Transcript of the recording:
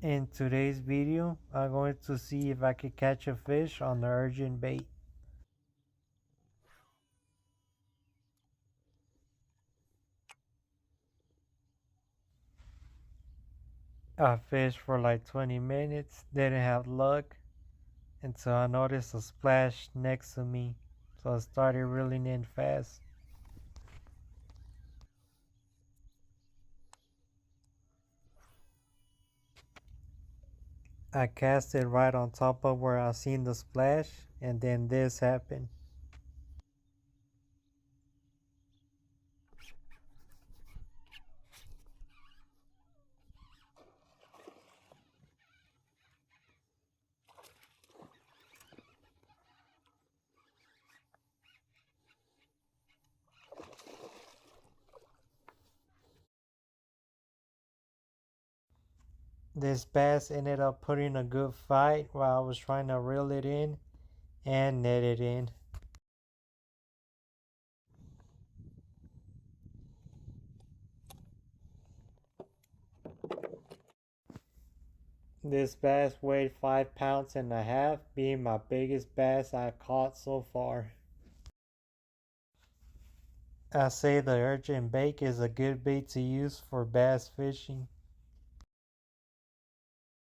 In today's video, I'm going to see if I can catch a fish on the urchin bait. I fished for like 20 minutes, didn't have luck until I noticed a splash next to me, so I started reeling in fast. I cast it right on top of where I seen the splash, and then this happened. This bass ended up putting a good fight while I was trying to reel it in and net it in. This bass weighed 5 pounds and a half, being my biggest bass I caught so far. I say the urchin bait is a good bait to use for bass fishing.